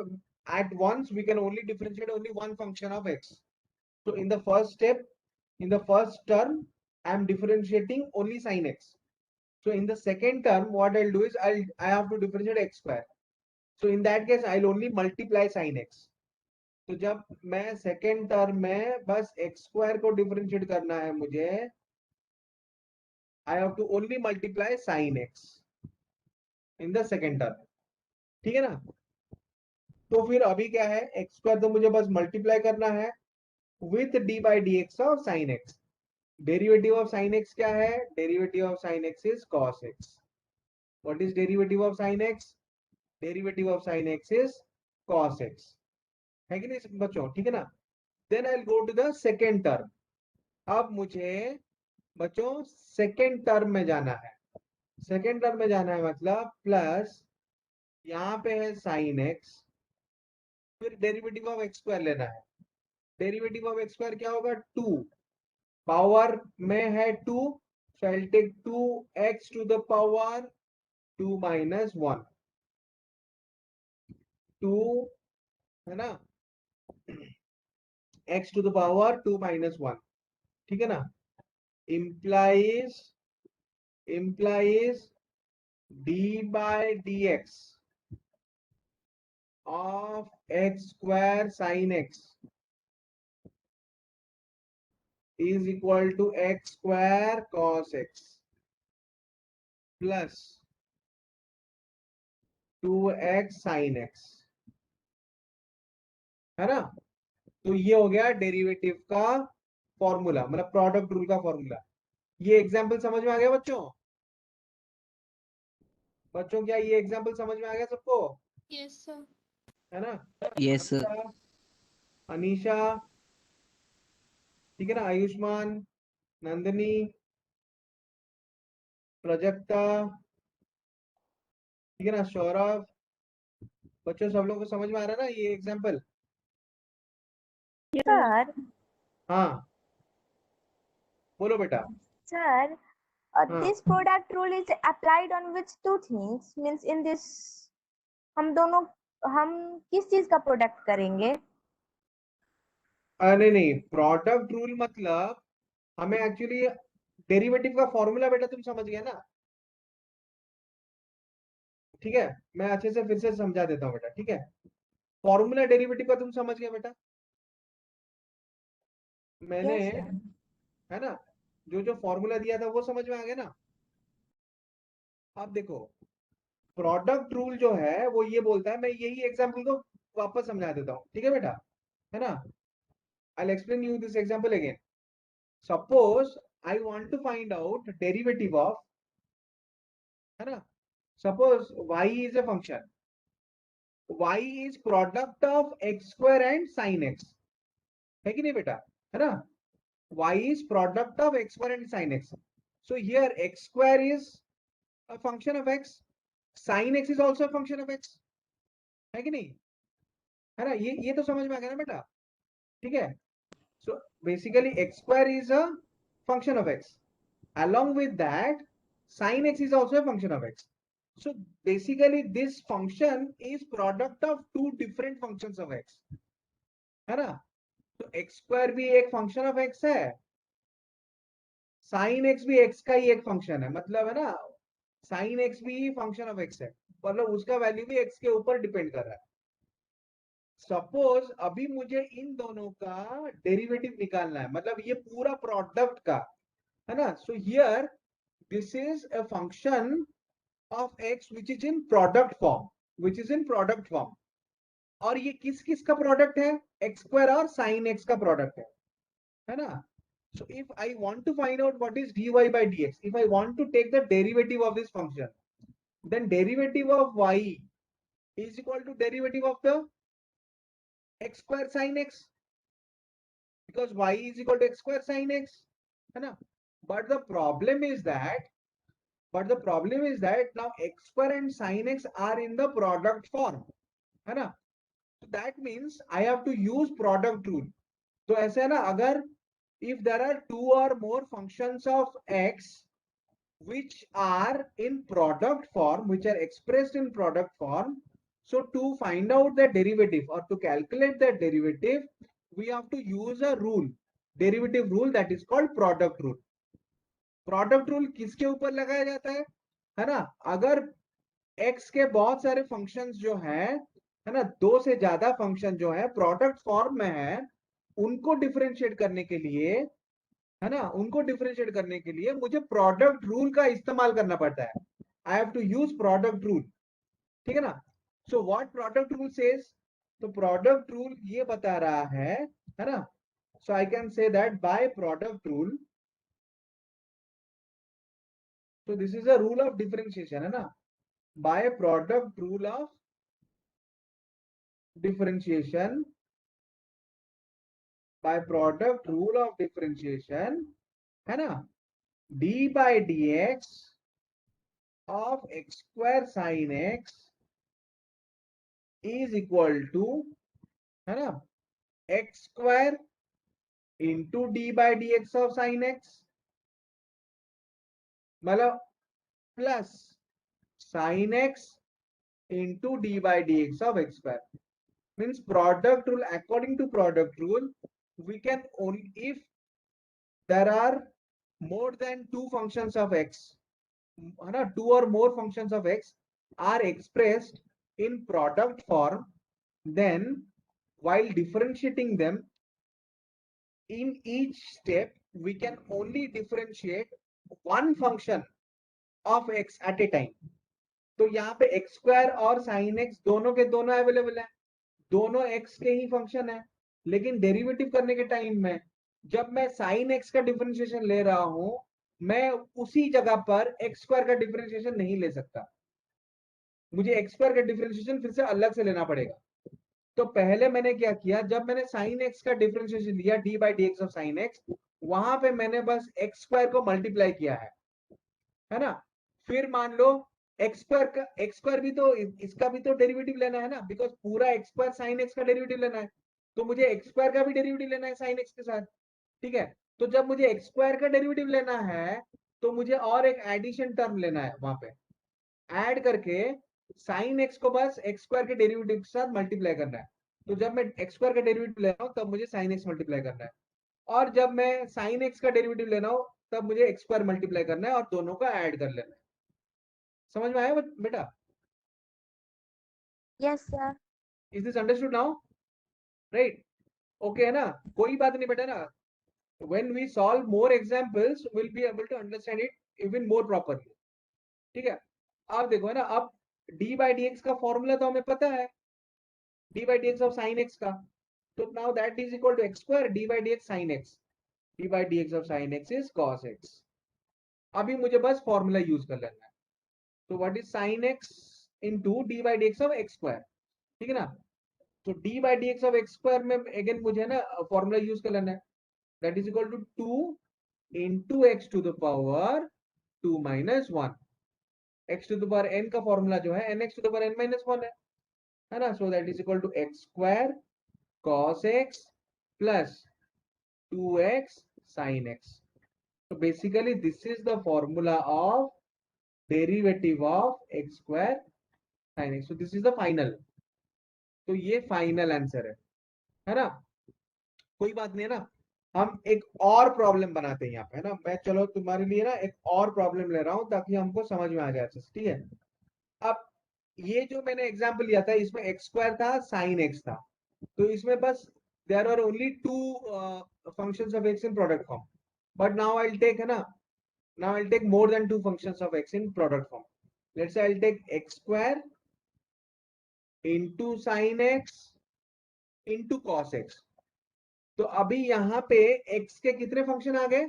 at once we can only differentiate only one function of x. So in the first step, in the first term I am differentiating only sin x. So in the second term what I'll do is I have to differentiate x square. So in that case I'll only multiply sin x. तो जब मैं second term में बस x square को differentiate करना है मुझे, I have to only multiply sine x in the second term. ठीक है ना. तो फिर अभी क्या है, एक्स स्क्वायर तो मुझे बस मल्टीप्लाई करना है with d by d x of sine x. Derivative of sine x क्या है? Derivative of sine x is cos x. What is derivative of sine x? Derivative of sine x is cos x. है कि नहीं बच्चों? ठीक है ना. Then I will go to the second term. अब मुझे बच्चों सेकेंड टर्म में जाना है. सेकेंड टर्म में जाना है मतलब प्लस यहाँ पे है साइन एक्स, फिर डेरिवेटिव ऑफ एक्स स्क्वायर लेना है. डेरिवेटिव ऑफ एक्स स्क्वायर क्या होगा? 2. पावर में है 2, so I'll take 2x to the power 2 minus 1. 2 है ना, x to the power 2 minus 1. ठीक है ना. implies d by dx of x square sin x is equal to x square cos x plus 2x sin x. है ना. तो ये हो गया डेरिवेटिव का फॉर्मूला, मतलब प्रोडक्ट रूल का फॉर्मूला. ये एग्जाम्पल समझ में आ गया बच्चों? बच्चों क्या ये एग्जाम्पल समझ में आ गया सबको? Yes, sir. है ना. Yes, sir. अच्छा, अनीशा, ठीक है ना, आयुष्मान, नंदिनी, प्रजक्ता, ठीक है ना, सौरभ. बच्चों सब लोगों को समझ में आ रहा है ना ये एग्जाम्पल? सर. हाँ बोलो बेटा. Sir, हाँ this product rule is applied on which two things? Means in this, हम किस चीज का प्रोडक्ट करेंगे? नहीं नहीं, प्रोडक्ट रूल मतलब हमें एक्चुअली डेरिवेटिव का फॉर्मूला बेटा तुम समझ गया ना. ठीक है, मैं अच्छे से फिर से समझा देता हूँ बेटा. ठीक है, फॉर्मूला डेरिवेटिव का तुम समझ गए बेटा. मैंने Yes, sir. है ना जो जो फॉर्मूला दिया था वो समझ में आ गया ना. अब देखो प्रोडक्ट रूल जो है वो ये बोलता है, मैं यही एग्जांपल को वापस समझा देता हूँ. ठीक है बेटा, है ना. I'll explain you this example again. Suppose I want to find out derivative of, है ना, suppose y is a function. y is product of x square and sin x. है कि नहीं बेटा? है ना. y is product of x square and sin x. So here x square is a function of x, sin x is also a function of x. है कि नहीं? है ना. ये तो समझ में आ गया ना बेटा. ठीक है. So basically x square is a function of x. Along with that, sin x is also a function of x. So basically this function is product of two different functions of x. है ना. तो x square भी एक function of x है, sin x भी x का ही एक function है. मतलब है ना, sin x भी function of x है, मतलब उसका वैल्यू भी x के ऊपर डिपेंड कर रहा है. सपोज अभी मुझे इन दोनों का डेरिवेटिव निकालना है, मतलब ये पूरा प्रोडक्ट का, है ना. So here this is a function of x which is in product form, और ये किस किस का प्रोडक्ट है? x स्क्वायर और sin x का प्रोडक्ट है ना. so if I want to find out what is dy by dx, if I want to take the derivative of this function, then derivative of y is equal to derivative of the x square sin x, because y is equal to x square sin x, है ना. but the problem is that now x square and sin x are in the product form, है ना. so that means I have to use product rule. तो ऐसे है ना, अगर if there are two or more functions of x which are in product form, which are expressed in product form, so to find out the derivative or to calculate the derivative, we have to use a rule, derivative rule, that is called product rule. Product rule किसके ऊपर लगाया जाता है ना. अगर x के बहुत सारे फंक्शंस जो है ना, दो से ज्यादा फंक्शन जो है प्रोडक्ट फॉर्म में है, उनको डिफरेंशिएट करने के लिए, है ना, उनको डिफरेंशिएट करने के लिए मुझे प्रोडक्ट रूल का इस्तेमाल करना पड़ता है. I have to use product rule. ठीक है ना. So what product rule says, तो प्रोडक्ट रूल ये बता रहा है ना. So I can say that by product rule तो this is a rule of differentiation, है ना, by product rule of differentiation, by product rule of differentiation, है ना, d by dx of x square sin x is equal to, है ना, x square into d by dx of sin x, मतलब plus sin x into d by dx of x square. Means product rule, according to product rule, we can only, if there are more than two functions of x, है ना, two or more functions of x are expressed in product form, then while differentiating them in each step we can only differentiate one function of x at a time. तो यहाँ पे x square और sine x दोनों के दोनों available है, दोनों x के ही फंक्शन है, लेकिन डेरिवेटिव करने के टाइम में जब मैं साइन एक्स का डिफरेंशिएशन ले रहा हूं, मैं उसी जगह पर एक्स स्क्वायर का डिफरेंशिएशन नहीं ले सकता, मुझे एक्स स्क्वायर का डिफरेंशिएशन फिर से अलग से लेना पड़ेगा। तो पहले मैंने क्या किया, जब मैंने साइन एक्स का डिफरेंशिएशन लिया D by d x of sine x, वहां पे मैंने बस एक्स स्क्वायर को मल्टीप्लाई किया है ना, फिर मान लो एक्स स्क्वायर भी तो इसका भी तो डेरिवेटिव लेना है ना, बिकॉज पूरा एक्स स्क्वायर साइन एक्स का डेरिवेटिव लेना है, तो मुझे एक्स स्क्वायर का भी डेरिवेटिव लेना है साइन एक्स के साथ, ठीक है। तो जब मुझे एक्स स्क्वायर का डेरिवेटिव लेना है तो मुझे और एक एडिशन टर्म लेना है, वहां पे ऐड करके साइन एक्स को बस एक्स स्क्वायर के डेरिवेटिव के साथ मल्टीप्लाई करना है। तो जब मैं एक्स स्क्वायर का डेरिवेटिव ले रहा हूँ तब मुझे साइन एक्स मल्टीप्लाई करना है, और जब मैं साइन एक्स का डेरिवेटिव लेना हो तब मुझे एक्स स्क्वायर मल्टीप्लाई करना है और दोनों का ऐड कर लेना है। समझ में आया बेटा? Yes sir. Is this understood now? Right, okay है ना, कोई बात नहीं बेटा ना, when we solve more examples we'll be able to understand it even more properly, ठीक है। अब देखो है ना, अब d by dx का फॉर्मूला तो हमें पता है, d by dx of sin x का, तो now that is equal to x square d by dx sin x, d by dx of sin x is cos x। अभी मुझे बस फॉर्मूला यूज कर लेना है, तो what is sin x into d by dx of x square, ठीक है ना। तो d by dx of x square में अगेन मुझे ना फॉर्मूला यूज कर लेना है, that is equal to 2 into x to the power 2 minus 1, x to the power n का फॉर्मूला जो है nx to the power n minus 1 है ना, so that is equal to x square cos x plus 2x sin x। so basically this is the formula of derivative of x square sin x, so this is the final, तो ये final answer है ना, कोई बात नहीं है ना। हम एक और प्रॉब्लम बनाते हैं यहाँ पे, है ना, मैं चलो तुम्हारे लिए ना एक और प्रॉब्लम ले रहा हूं ताकि हमको समझ में आ जाए अच्छे से, ठीक है। अब ये जो मैंने एग्जांपल लिया था इसमें एक्स स्क्वायर था साइन एक्स था, तो इसमें बस there are only two functions of x in product form, but now I will take, है ना, now I will take more than two functions of x in product form. Let's say I will take x square into sine x into cos x. तो अभी यहाँ पे x के कितने function आ गए,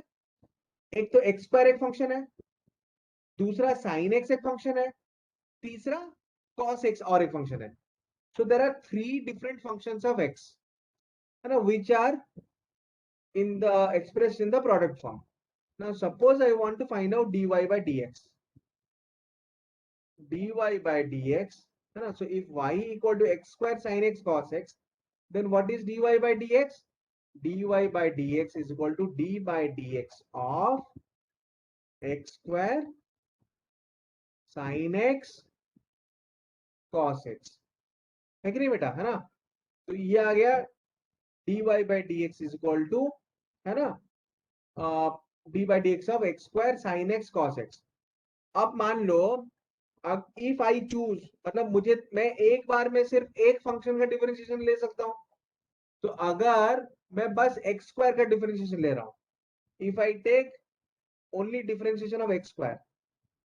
एक तो एक्स स्क्वायर एक फंक्शन है, दूसरा साइन एक्स एक फंक्शन है, तीसरा कॉस एक्स और एक फंक्शन है। So there are 3 different functions of x, है ना, which are in the expressed in the product form. Now suppose I want to find out dy by dx, dy by dx, है ना, so if y equal to x square sin x cos x, then what is dy by dx? dy by dx is equal to d by dx of x square sin x cos x, है कि नहीं बेटा, है ना। तो ये आ गया dy by dx is equal to, है ना, d by dx of x square sin x cos x। अब मान लो, अब इफ आई चूज, मतलब मुझे, मैं एक बार में सिर्फ एक फंक्शन का डिफरेंशिएशन ले सकता हूं, तो अगर मैं बस एक्स स्क्वायर का डिफरेंशिएशन ले रहा हूं, if I take only differentiation of x square,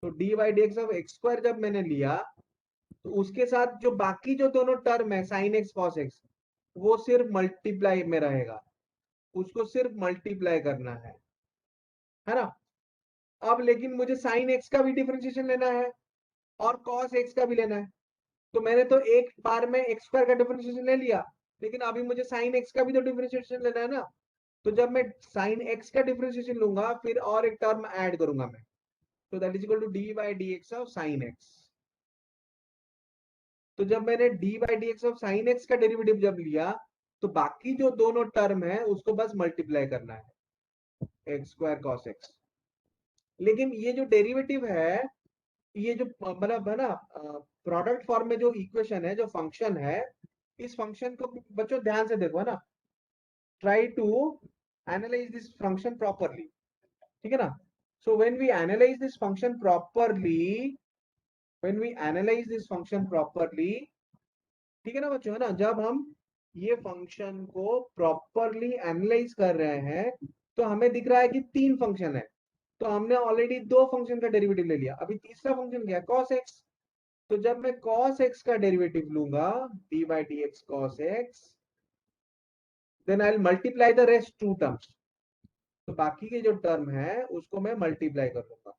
तो d by d x of x square जब मैंने लिया तो उसके साथ जो बाकी जो दोनों टर्म है साइन एक्स कॉस एक्स, वो सिर्फ मल्टीप्लाई में रहेगा, उसको सिर्फ मल्टीप्लाई करना है ना। अब लेकिन मुझे साइन एक्स का भी डिफरेंशिएशन लेना है और कॉस एक्स का भी लेना है। तो मैंने तो एक बार में एक्स स्क्वायर का डिफरेंशिएशन ले लिया, लेकिन अभी मुझे साइन एक्स का भी तो डिफरेंशिएशन लेना है ना। तो जब मैं साइन एक्स का डिफरेंशिएशन लूंगा फिर और एक टर्म ऐड करूंगा मैं, तो that is equal to d by d x of sine x. तो जब मैंने d by d x of sine x का डेरिवेटिव जब लिया, तो बाकी जो दोनों टर्म है उसको बस मल्टीप्लाई करना है, एक्स स्क्वायर कॉस एक्स। लेकिन ये जो डेरिवेटिव है, ये जो मतलब है ना प्रोडक्ट फॉर्म में जो इक्वेशन है, जो फंक्शन है, इस फंक्शन को बच्चों ध्यान से देखो है ना, try to analyse this function properly, ठीक है ना। So when we analyse this function properly, when we analyse this function properly, ठीक है ना बच्चों, है ना, जब हम ये फंक्शन को प्रॉपरली एनालाइज कर रहे हैं तो हमें दिख रहा है कि 3 फंक्शन है। तो हमने ऑलरेडी 2 फंक्शन का डेरिवेटिव ले लिया, अभी तीसरा फंक्शन क्या है, cos x। तो जब मैं cos x का डेरिवेटिव लूंगा, d by dx cos x, then I will multiply the rest 2 terms. तो बाकी के जो टर्म है उसको मैं मल्टीप्लाई कर लूंगा,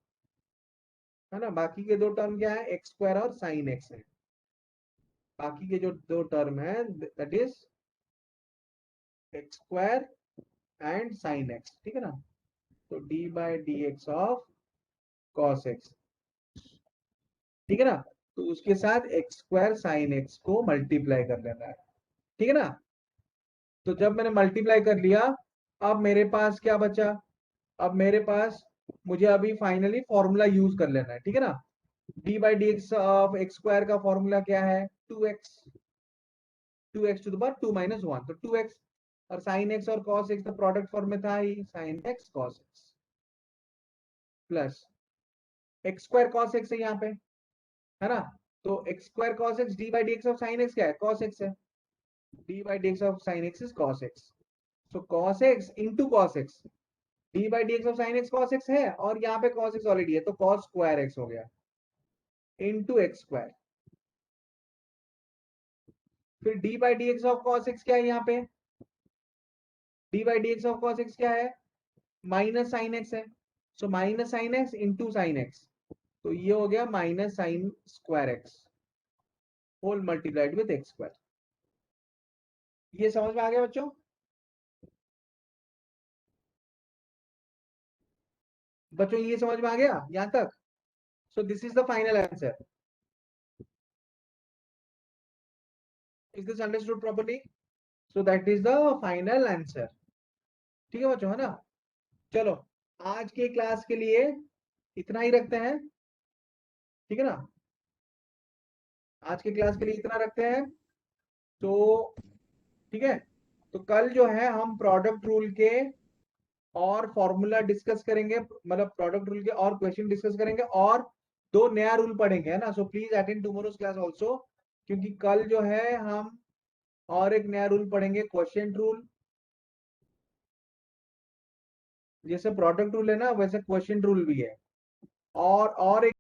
है ना। बाकी के 2 टर्म क्या है, एक्स स्क्वायर और साइन एक्स है। बाकी के जो 2 टर्म है that is x square and sine x, ठीक है ना। तो d by dx of cos x, ठीक है ना। तो उसके साथ एक्स स्क्वायर साइन एक्स को मल्टीप्लाई कर लेना है, ठीक है ना। तो जब मैंने मल्टीप्लाई कर लिया, अब मेरे पास क्या बचा, अब मेरे पास मुझे अभी फाइनली फॉर्मूला यूज कर लेना है, ठीक है ना। D by d x of x square का फॉर्मूला क्या है, 2x, 2x to the power 2 minus 1, तो 2x, और साइन एक्स और कॉस एक्स तो प्रोडक्ट फॉर्म में था ही, sine x cos x plus x square cos x है यहाँ पे, है ना। तो x square cos x d by d x of sine x क्या है, कॉस एक्स है, d by d x of sine x is cos x. So cos x into cos x, d by d x of sine x cos x है, और यहाँ पे cos x already है, तो cos square x हो गया into x square. फिर d by d x of cos x क्या है यहाँ पे, d by d x of cos x क्या है, माइनस साइन एक्स है। So minus sine x into sine x, तो ये हो गया minus sine square x whole multiplied with x square. ये समझ में आ गया बच्चों, बच्चों ये समझ में आ गया यहां तक। So this is the final answer, is this understood properly. So that is the final answer, ठीक है बच्चों, है ना। चलो आज के क्लास के लिए इतना ही रखते हैं, ठीक है ना। आज के क्लास के लिए इतना रखते हैं, तो ठीक है। तो कल जो है हम प्रोडक्ट रूल के और फॉर्मूला डिस्कस करेंगे, मतलब प्रोडक्ट रूल के और क्वेश्चन डिस्कस करेंगे, और 2 नया रूल पढ़ेंगे, है ना। So please attend tomorrow's class also, क्योंकि कल जो है हम और एक नया रूल पढ़ेंगे, क्वेश्चन रूल। जैसे प्रोडक्ट रूल है ना, वैसे क्वेश्चन रूल भी है, और एक